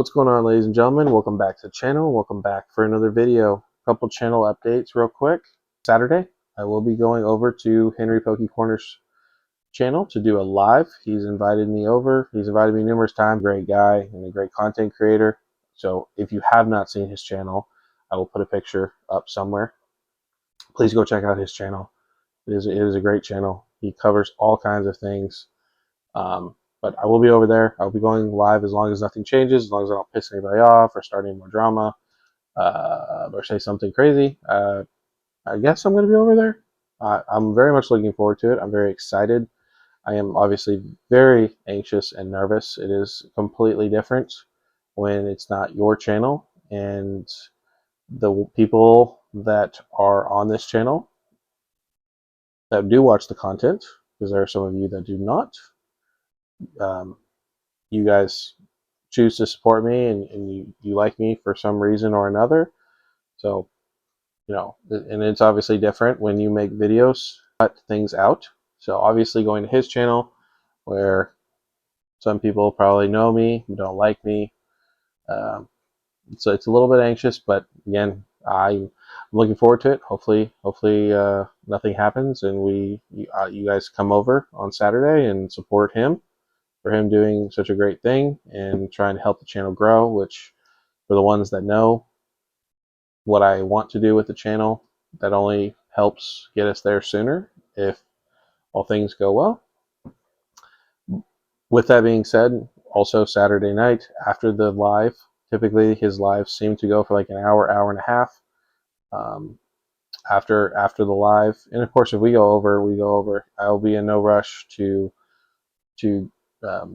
What's going on, ladies and gentlemen? Welcome back to the channel. Welcome back for another video. A couple channel updates real quick. Saturday, I will be going over to Henry Pokey Corner's channel to do a live. He's invited me over. He's invited me numerous times. Great guy and a great content creator. So if you have not seen his channel, I will put a picture up somewhere. Please go check out his channel. It is a great channel. He covers all kinds of things. But I will be over there. I'll be going live as long as nothing changes, as long as I don't piss anybody off or start any more drama or say something crazy. I guess I'm going to be over there. I'm very much looking forward to it. I'm very excited. I am obviously very anxious and nervous. It is completely different when it's not your channel, and the people that are on this channel that do watch the content, because there are some of you that do not, um, you guys choose to support me, and you like me for some reason or another. So, and it's obviously different when you make videos, cut things out. So obviously going to his channel where some people probably know me, don't like me. So it's a little bit anxious, but again, I'm looking forward to it. Hopefully, nothing happens and you guys come over on Saturday and support him for him doing such a great thing and trying to help the channel grow, which for the ones that know what I want to do with the channel, that only helps get us there sooner if all things go well. With that being said, also Saturday night after the live, typically his lives seem to go for like an hour, hour and a half. After the live, and of course if we go over, we go over. I'll be in no rush to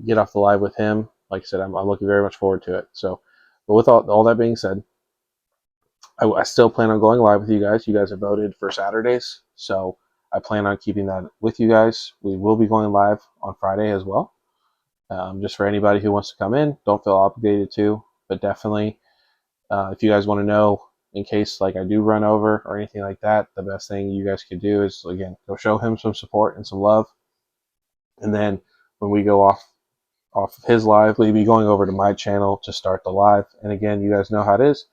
get off the live with him. Like I said, I'm looking very much forward to it. So, but with all that being said, I still plan on going live with you guys. You guys have voted for Saturdays, so I plan on keeping that with you guys. We will be going live on Friday as well. Just for anybody who wants to come in, don't feel obligated to, but definitely, if you guys want to know, in case like I do run over or anything like that, the best thing you guys could do is, again, go show him some support and some love. And then when we go off of his live, we'll be going over to my channel to start the live. And again, you guys know how it is.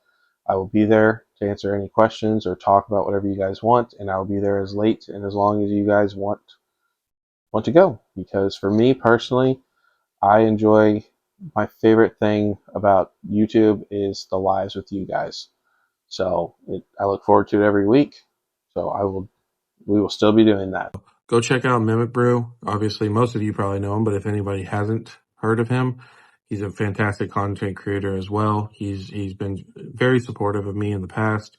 I will be there to answer any questions or talk about whatever you guys want, and I'll be there as late and as long as you guys want to go. Because for me personally, I enjoy, my favorite thing about YouTube is the lives with you guys. So I look forward to it every week. So we will still be doing that. Go check out Mimic Brew. Obviously, most of you probably know him, but if anybody hasn't heard of him, he's a fantastic content creator as well. He's been very supportive of me in the past.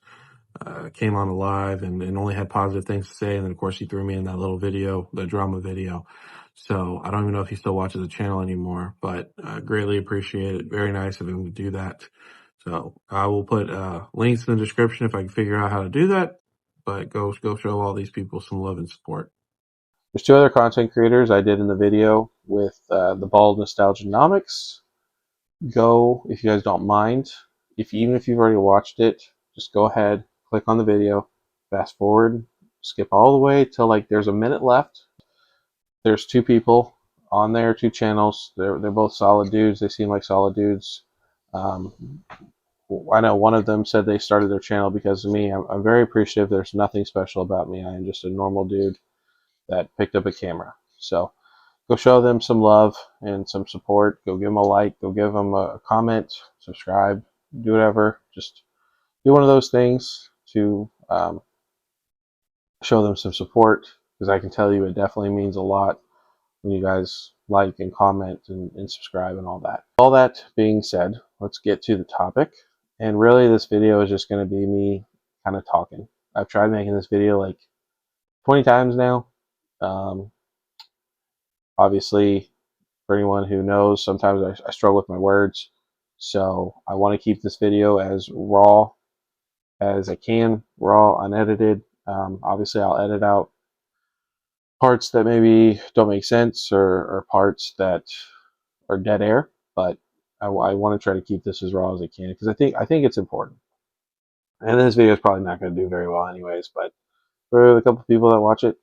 Came on live and only had positive things to say. And then, of course, he threw me in that little video, the drama video. So I don't even know if he still watches the channel anymore, but greatly appreciate it. Very nice of him to do that. So I will put links in the description if I can figure out how to do that. But go show all these people some love and support. There's two other content creators I did in the video with the Bald Nostalgianomics. Go, if you guys don't mind, even if you've already watched it, just go ahead, click on the video, fast forward, skip all the way till like there's a minute left. There's two people on there, two channels. They're both solid dudes. They seem like solid dudes. I know one of them said they started their channel because of me. I'm very appreciative. There's nothing special about me. I am just a normal dude that picked up a camera. So go show them some love and some support. Go give them a like. Go give them a comment. Subscribe. Do whatever. Just do one of those things to show them some support, because I can tell you it definitely means a lot when you guys like and comment and subscribe and all that. All that being said, let's get to the topic. And really this video is just going to be me kind of talking. I've tried making this video like 20 times now. Obviously, for anyone who knows, sometimes I struggle with my words. So I want to keep this video as raw as I can, raw, unedited. Obviously, I'll edit out parts that maybe don't make sense, or parts that are dead air, but I want to try to keep this as raw as I can, because I think it's important. And this video is probably not going to do very well anyways, but for the couple people that watch it,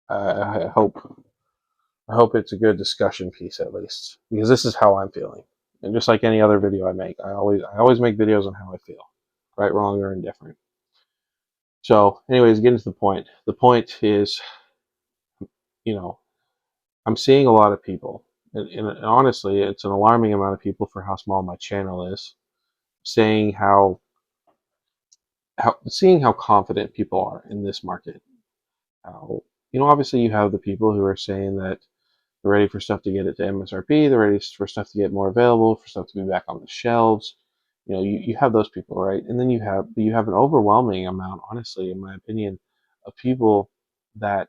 I hope it's a good discussion piece at least, because this is how I'm feeling. And just like any other video I make, I always make videos on how I feel, right, wrong, or indifferent. So, anyways, getting to the point. The point is, you know, I'm seeing a lot of people, and honestly, it's an alarming amount of people for how small my channel is, saying how seeing how confident people are in this market. How, obviously you have the people who are saying that they're ready for stuff to get it to MSRP, they're ready for stuff to get more available, for stuff to be back on the shelves. You have those people, right? And then you have an overwhelming amount, honestly, in my opinion, of people that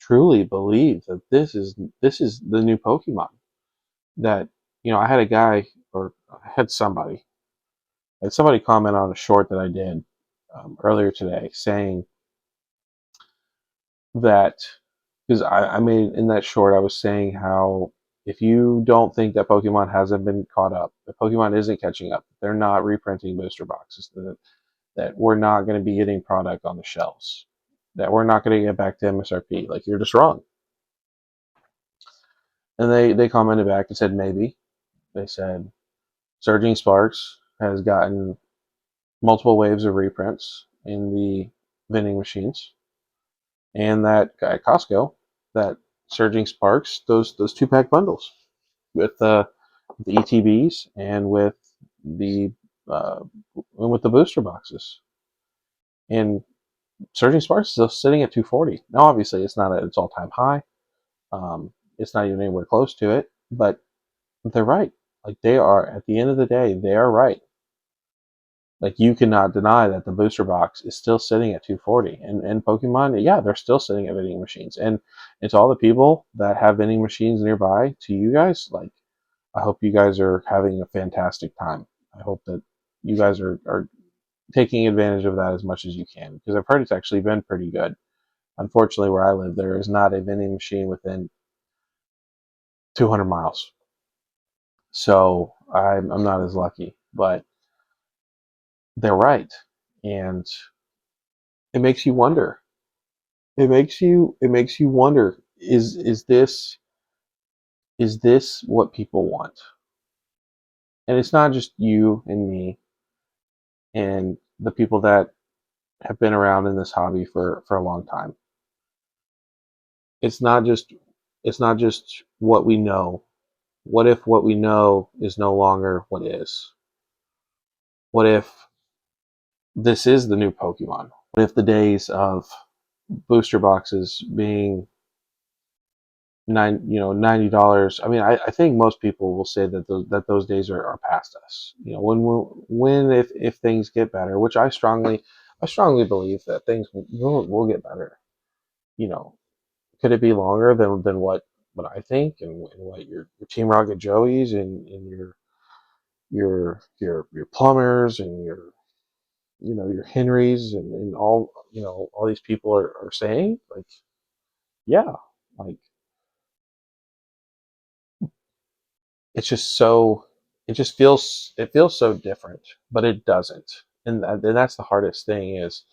truly believe that this is the new Pokemon. That I had a guy, or I had somebody comment on a short that I did earlier today, saying that, because I made in that short, I was saying how if you don't think that Pokemon hasn't been caught up, that Pokemon isn't catching up, they're not reprinting booster boxes, that we're not going to be getting product on the shelves, that we're not going to get back to MSRP, like, you're just wrong. And they commented back and said maybe. They said Surging Sparks has gotten multiple waves of reprints in the vending machines, and that at Costco, that Surging Sparks, those 2-pack bundles with the ETBs and the uh, with the booster boxes, and Surging Sparks is still sitting at 240. Now, obviously, it's not at its all-time high. It's not even anywhere close to it, but they're right. Like, they are, at the end of the day, they are right. Like, you cannot deny that the booster box is still sitting at 240. And Pokemon, yeah, they're still sitting at vending machines. And it's all the people that have vending machines nearby, to you guys, like, I hope you guys are having a fantastic time. I hope that you guys are taking advantage of that as much as you can, because I've heard it's actually been pretty good. Unfortunately, where I live, there is not a vending machine within 200 miles. So I'm not as lucky, but they're right. And it makes you wonder. It makes you wonder, is this what people want? And it's not just you and me and the people that have been around in this hobby for a long time. It's not just what we know. What if what we know is no longer what is? What if this is the new Pokemon? What if the days of booster boxes being $90? I mean, I think most people will say that those days are past us. When if things get better, which I strongly believe that things will get better. You know, could it be longer than what I think, and what your Team Rocket Joeys and your plumbers and your Henrys and all these people are saying? Like, yeah, like, it's just so it feels so different, but it doesn't. And that's the hardest thing, is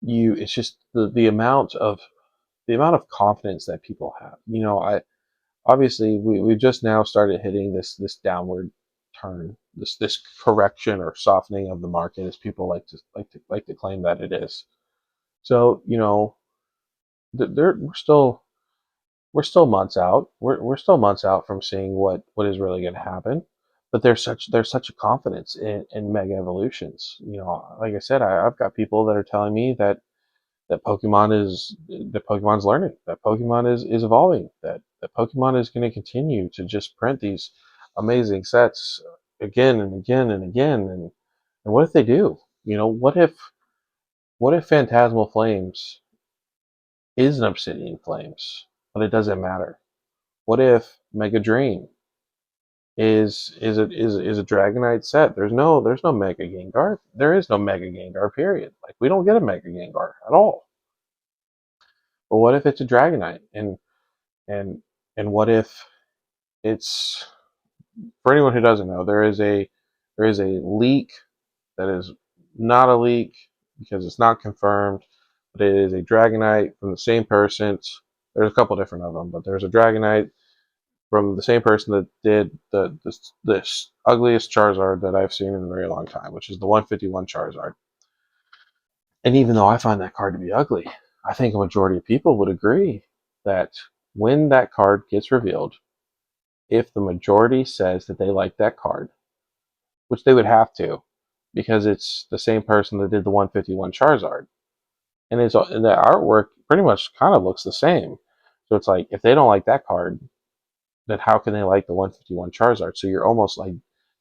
it's just the amount of confidence that people have. I obviously we've just now started hitting this downward turn, this correction or softening of the market, as people like to claim that it is. So, we're still months out. We're still months out from seeing what is really going to happen. But there's such a confidence in mega evolutions. Like I said, I've got people that are telling me that Pokemon's learning, that Pokemon is evolving, that Pokemon is going to continue to just print these amazing sets again and again and again. And what if they do? What if Phantasmal Flames is an Obsidian Flames, but it doesn't matter? What if Mega Drain is a Dragonite set? There's no Mega Gengar. There is no Mega Gengar. Period. Like, we don't get a Mega Gengar at all. But what if it's a Dragonite? And and what if it's, for anyone who doesn't know, there is a leak that is not a leak, because it's not confirmed, but it is a Dragonite from the same person. There's a couple different of them, but there's a Dragonite from the same person that did this ugliest Charizard that I've seen in a very long time, which is the 151 Charizard. And even though I find that card to be ugly, I think a majority of people would agree that when that card gets revealed, if the majority says that they like that card, which they would have to, because it's the same person that did the 151 Charizard, and the artwork pretty much kind of looks the same. So it's like if they don't like that card, then how can they like the 151 Charizard? So you're almost like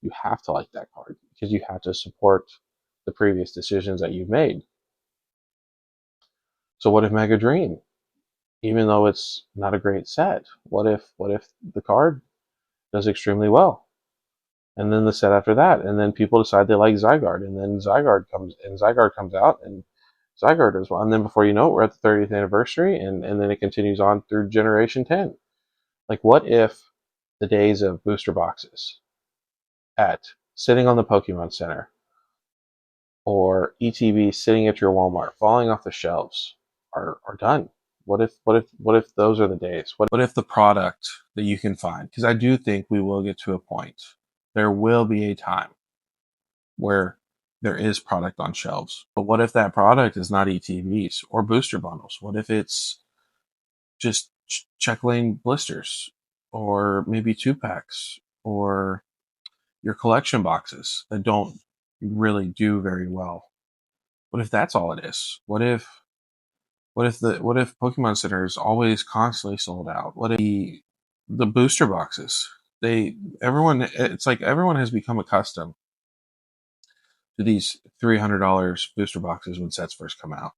you have to like that card because you have to support the previous decisions that you've made. So what if Mega Dream, even though it's not a great set, what if the card does extremely well? And then the set after that, and then people decide they like Zygarde, and then Zygarde comes out, and Zygarde as well. And then before you know it, we're at the 30th anniversary, and then it continues on through Generation 10. Like, what if the days of booster boxes at sitting on the Pokemon Center or ETB sitting at your Walmart, falling off the shelves, are done? What if those are the days? What if the product that you can find? Because I do think we will get to a point. There will be a time where there is product on shelves. But what if that product is not ETBs or booster bundles? What if it's just check lane blisters or maybe 2 packs or your collection boxes that don't really do very well? What if that's all it is? What if Pokemon Center is always constantly sold out? What if the booster boxes? It's like everyone has become accustomed to these $300 booster boxes when sets first come out.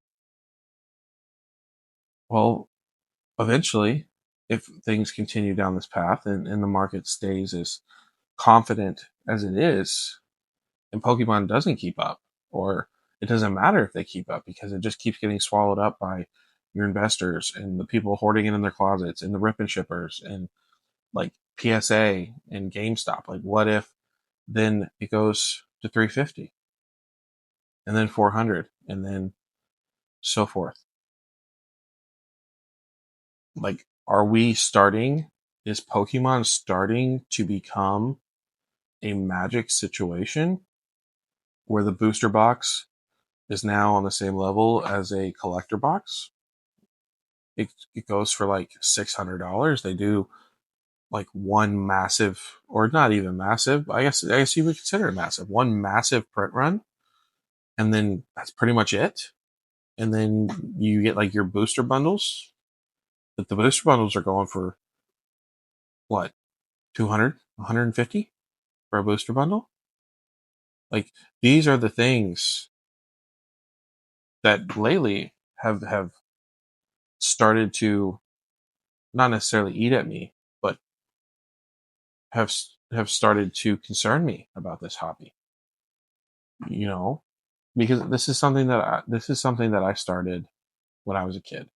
Well, eventually, if things continue down this path and the market stays as confident as it is, and Pokemon doesn't keep up, or it doesn't matter if they keep up because it just keeps getting swallowed up by your investors and the people hoarding it in their closets and the rip and shippers and like PSA and GameStop. Like, what if then it goes to 350 and then 400 and then so forth? Like, is Pokemon starting to become a Magic situation where the booster box is now on the same level as a collector box? It goes for like $600. They do like one massive, or not even massive, I guess you would consider it massive, one massive print run, and then that's pretty much it. And then you get like your booster bundles, but the booster bundles are going for what, 200, 150 for a booster bundle? Like, these are the things that lately have started to not necessarily eat at me, but have have started to concern me about this hobby. You know, because this is something that I started when I was a kid,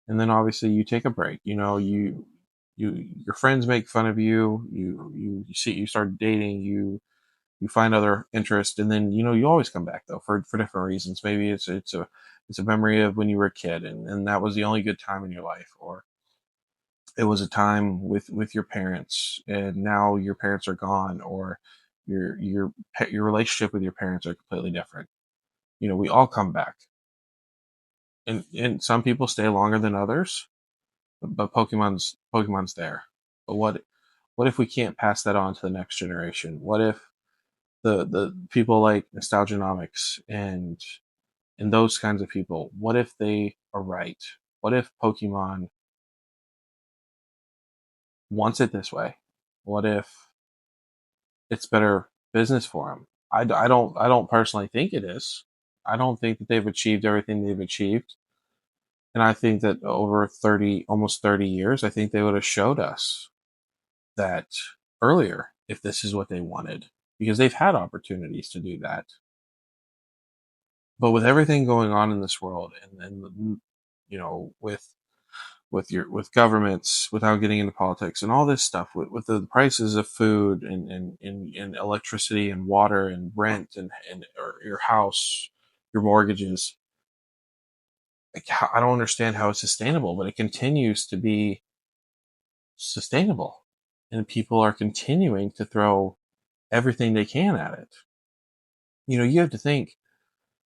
and then obviously you take a break. Your friends make fun of you. You start dating. You find other interest, and then you always come back though for different reasons. Maybe it's a memory of when you were a kid, and that was the only good time in your life, or it was a time with your parents, and now your parents are gone, or your relationship with your parents are completely different. We all come back, and some people stay longer than others, but Pokemon's there. But what if we can't pass that on to the next generation? What if the people like Nostalgianomics and those kinds of people, what if they are right? What if Pokemon wants it this way? What if it's better business for them? I don't personally think it is. I don't think that they've achieved everything they've achieved. And I think that over almost 30 years, I think they would have showed us that earlier if this is what they wanted, because they've had opportunities to do that. But with everything going on in this world, and with governments, without getting into politics and all this stuff, with the prices of food and electricity and water and rent and or your house, your mortgages, like, I don't understand how it's sustainable, but it continues to be sustainable. and people are continuing to throw everything they can at it. You have to think,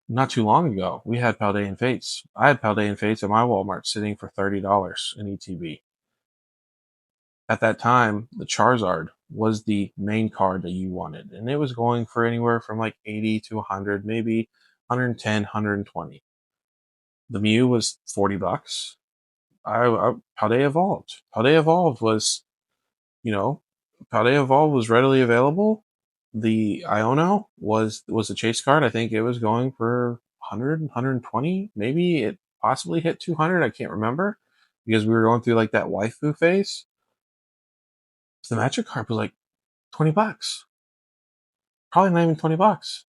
not too long ago, we had Paldean Fates. I had Paldean Fates at my Walmart sitting for $30 in ETB. At that time, the Charizard was the main card that you wanted, and it was going for anywhere from like 80 to 100, maybe 110, 120. The Mew was $40. Paldea Evolved. Paldea Evolved was, you know, Paldea Evolved was readily available. The Iono was a chase card. I think it was going for 100, 120. Maybe it possibly hit 200. I can't remember because we were going through like that waifu phase. The Magic card was like $20. Probably not even $20.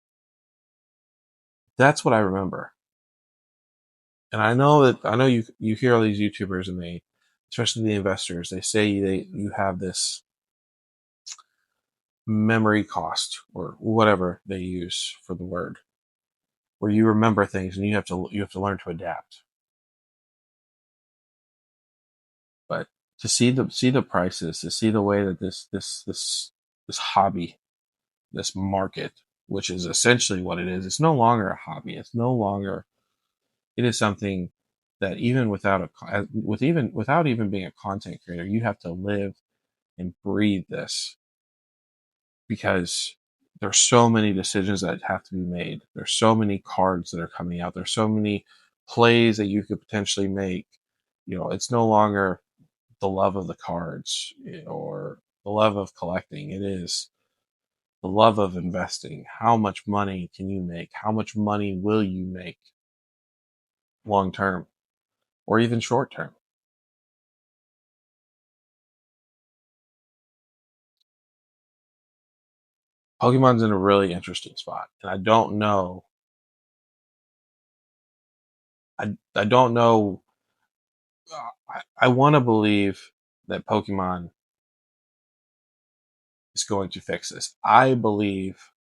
That's what I remember. And I know you hear all these YouTubers and they, especially the investors, they say you have this memory cost or whatever they use for the word, where you remember things and you have to learn to adapt. But to see the prices, to see the way that this hobby, this market, which is essentially what it is, it's no longer a hobby. It's no longer. It is something that even without even being a content creator, you have to live and breathe this because there's so many decisions that have to be made. There's so many cards that are coming out. There's so many plays that you could potentially make. It's no longer the love of the cards or the love of collecting. It is the love of investing. How much money can you make? How much money will you make long term or even short term? Pokemon's in a really interesting spot, and I don't know. I don't know. I want to believe that Pokemon is going to fix this. I believe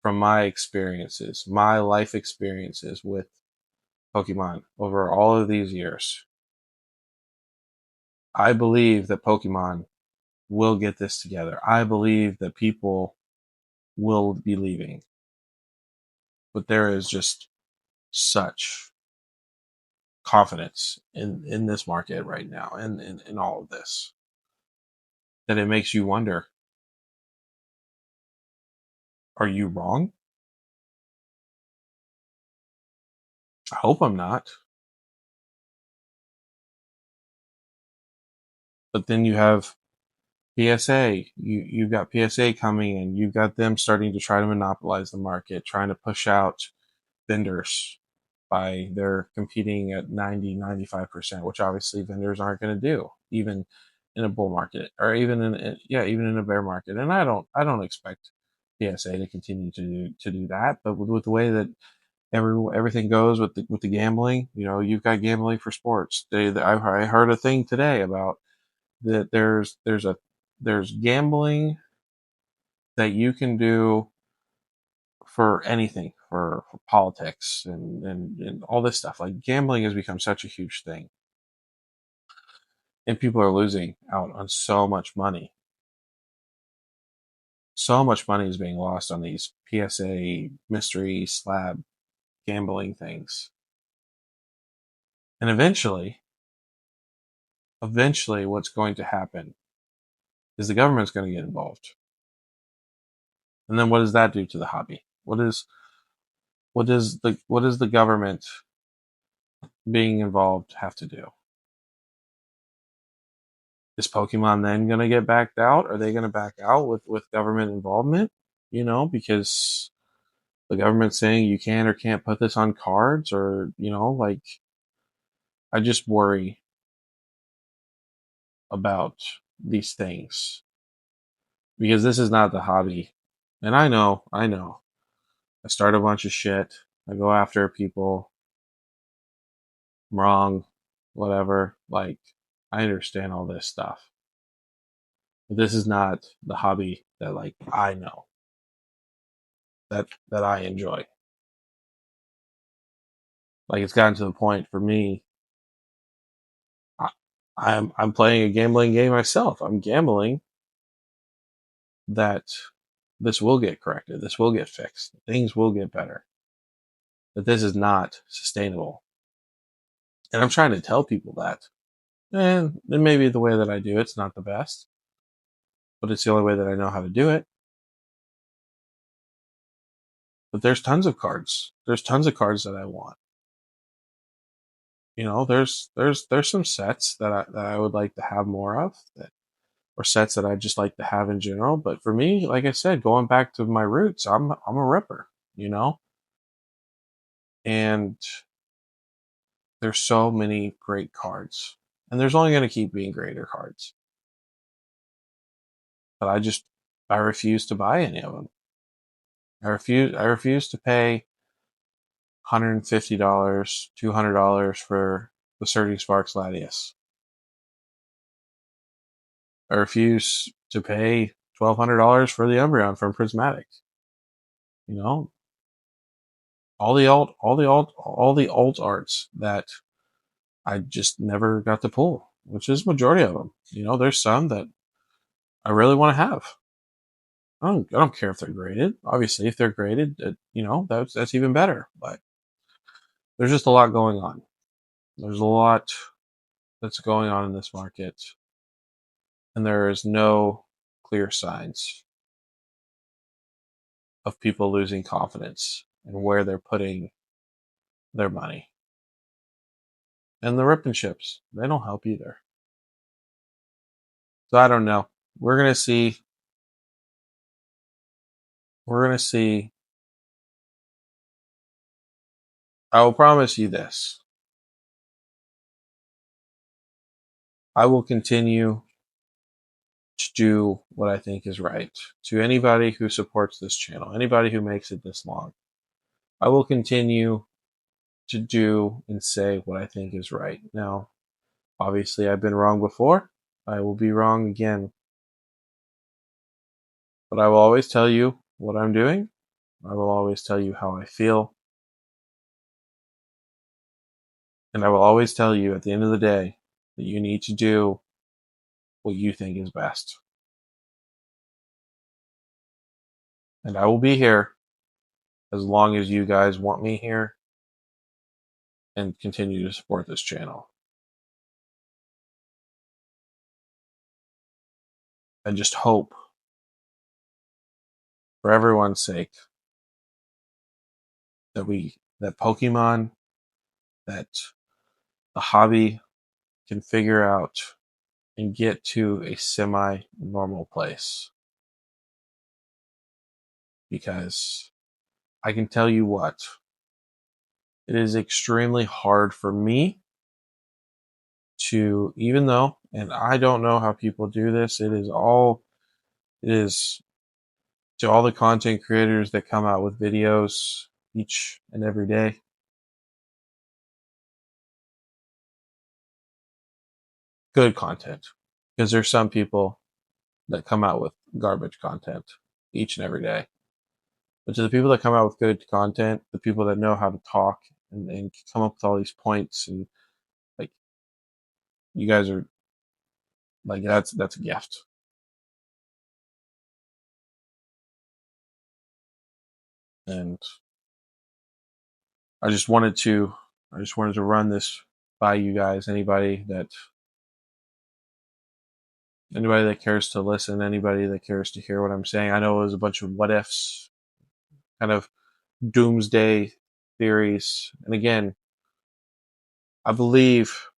from my experiences, my life experiences with Pokemon over all of these years, I believe that Pokemon will get this together. I believe that people will be leaving. But there is just such confidence in this market right now and in all of this that it makes you wonder, are you wrong? I hope I'm not. But then you have PSA. You've got PSA coming in. You've got them starting to try to monopolize the market, trying to push out vendors by they're competing at 90-95%, which obviously vendors aren't going to do, even in a bull market or even even in a bear market. And I don't expect PSA to continue to do that. But with the way that everything goes with the gambling, you've got gambling for sports. I heard a thing today about that there's gambling that you can do for anything, for politics and all this stuff. Like gambling has become such a huge thing, and people are losing out on so much money. So much money is being lost on these PSA mystery slab gambling things, and eventually, what's going to happen is the government's going to get involved, and then what does that do to the hobby? What does the government being involved have to do? Is Pokemon then going to get backed out? Are they going to back out with government involvement? Because the government's saying you can or can't put this on cards, or like I just worry about these things because this is not the hobby. And I know, I start a bunch of shit. I go after people. I'm wrong, whatever. Like, I understand all this stuff. But this is not the hobby that like I know that I enjoy. Like it's gotten to the point for me. I, I'm playing a gambling game myself. I'm gambling that this will get corrected, this will get fixed, things will get better, that this is not sustainable. And I'm trying to tell people that. And maybe the way that I do it's not the best, but it's the only way that I know how to do it. But there's tons of cards. There's tons of cards that I want. There's some sets that I would like to have more of, or sets that I just like to have in general. But for me, like I said, going back to my roots, I'm a ripper, and there's so many great cards, and there's only going to keep being greater cards. But I refuse to buy any of them. I refuse to pay $150, $200 for the Surging Sparks Latias. I refuse to pay $1,200 for the Umbreon from Prismatic. All the alt arts that I just never got to pull, which is majority of them. There's some that I really want to have. I don't care if they're graded. Obviously, if they're graded, that's even better. But there's just a lot going on. There's a lot that's going on in this market, and there is no clear signs of people losing confidence in where they're putting their money. And the rip and ships, they don't help either. So I don't know. We're gonna see. I will promise you this. I will continue to do what I think is right. To anybody who supports this channel, anybody who makes it this long, I will continue to do and say what I think is right. Now, obviously, I've been wrong before. I will be wrong again. But I will always tell you what I'm doing. I will always tell you how I feel. And I will always tell you at the end of the day that you need to do what you think is best. And I will be here as long as you guys want me here and continue to support this channel. I just hope, for everyone's sake, that Pokemon, that the hobby can figure out and get to a semi-normal place. Because I can tell you what, it is extremely hard for me to, even though, and I don't know how people do this, it is to all the content creators that come out with videos each and every day. Good content. Because there's some people that come out with garbage content each and every day. But to the people that come out with good content, the people that know how to talk and come up with all these points, and like, you guys are like, that's a gift. And I just wanted to run this by you guys. Anybody that cares to listen, anybody that cares to hear what I'm saying. I know it was a bunch of what ifs, kind of doomsday theories. And again, I believe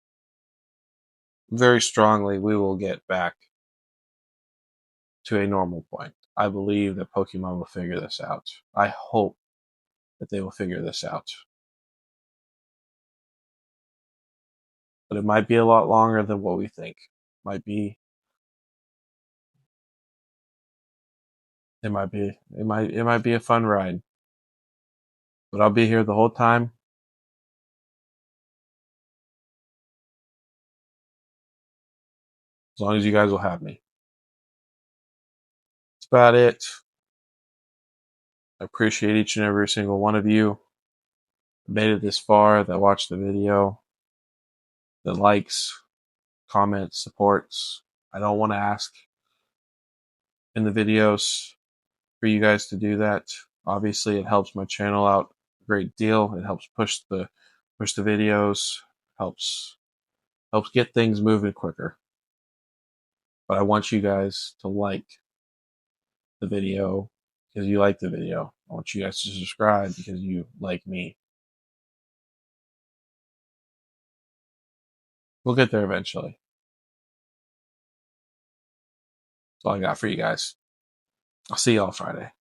very strongly we will get back to a normal point. I believe that Pokemon will figure this out. I hope that they will figure this out. But it might be a lot longer than what we think. It might be a fun ride. But I'll be here the whole time. As long as you guys will have me. That's about it. I appreciate each and every single one of you that made it this far, that watched the video, that likes, comments, supports. I don't want to ask in the videos for you guys to do that. Obviously, it helps my channel out a great deal. It helps push the videos, helps get things moving quicker. But I want you guys to like the video because you like the video. I want you guys to subscribe because you like me. We'll get there eventually. That's all I got for you guys. I'll see y'all Friday.